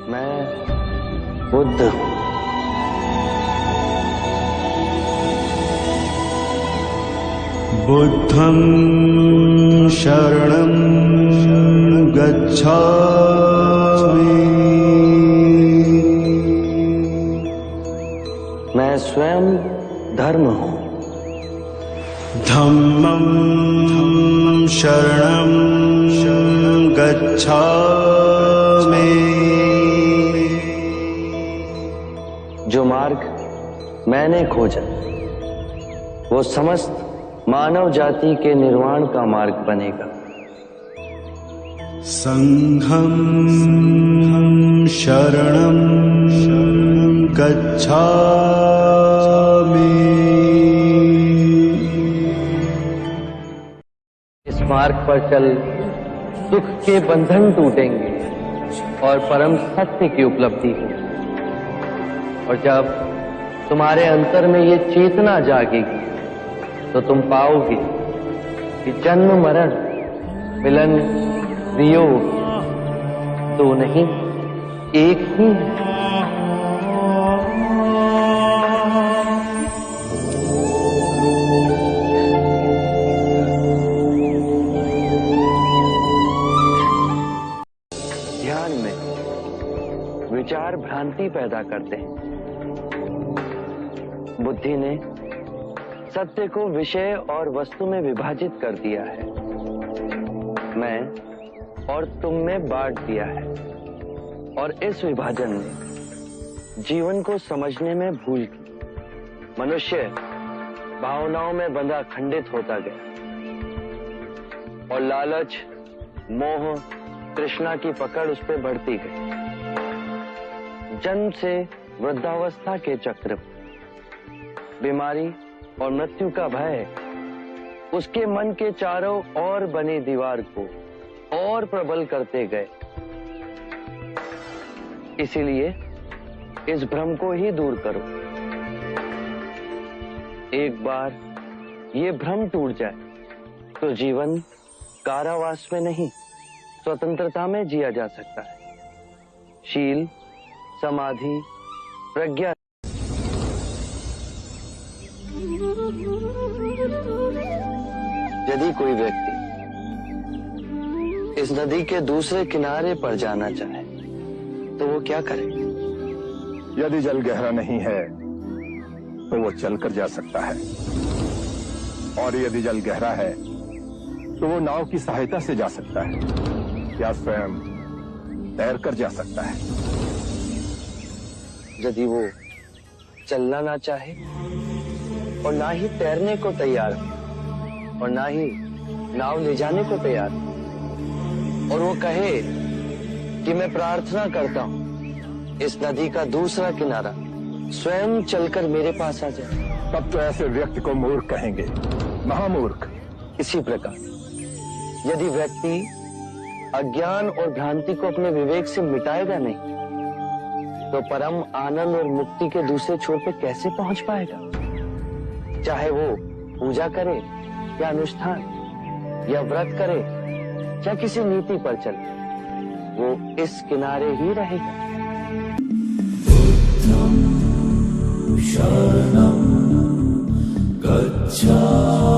मैं बुद्ध हूँ। बुद्धं शरणं गच्छामि। मैं स्वयं धर्म हूँ। धम्मं शरणं गच्छामि। जो मार्ग मैंने खोजा वो समस्त मानव जाति के निर्वाण का मार्ग बनेगा। संघं शरणं गच्छामि। इस मार्ग पर चल सुख के बंधन टूटेंगे और परम सत्य की उपलब्धि होगी। और जब तुम्हारे अंतर में ये चेतना जागेगी तो तुम पाओगे कि जन्म मरण मिलन वियोग दो नहीं एक ही है। ध्यान में विचार भ्रांति पैदा करते हैं। बुद्धि ने सत्य को विषय और वस्तु में विभाजित कर दिया है, मैं और तुम में बांट दिया है। और इस विभाजन ने जीवन को समझने में भूल की। मनुष्य भावनाओं में बंधा खंडित होता गया और लालच, मोह, तृष्णा की पकड़ उस पर बढ़ती गई। जन्म से वृद्धावस्था के चक्र, बीमारी और मृत्यु का भय उसके मन के चारों ओर बनी दीवार को और प्रबल करते गए। इसीलिए इस भ्रम को ही दूर करो। एक बार ये भ्रम टूट जाए तो जीवन कारावास में नहीं स्वतंत्रता में जिया जा सकता है। शील, समाधि, प्रज्ञा। यदि कोई व्यक्ति इस नदी के दूसरे किनारे पर जाना चाहे तो वो क्या करे? यदि जल गहरा नहीं है तो वो चलकर जा सकता है, और यदि जल गहरा है तो वो नाव की सहायता से जा सकता है या स्वयं तैरकर जा सकता है। यदि वो चलना ना चाहे और ना ही तैरने को तैयार हो और ना ही नाव ले जाने को तैयार हो, और वो कहे कि मैं प्रार्थना करता हूं इस नदी का दूसरा किनारा स्वयं चलकर मेरे पास आ जाए, तब तो ऐसे व्यक्ति को मूर्ख कहेंगे, महामूर्ख। इसी प्रकार यदि व्यक्ति अज्ञान और भ्रांति को अपने विवेक से मिटाएगा नहीं तो परम आनंद और मुक्ति के दूसरे छोर पे कैसे पहुंच पाएगा? चाहे वो पूजा करे या अनुष्ठान या व्रत करे या किसी नीति पर चले, वो इस किनारे ही रहेगा। शरणं गच्छामि।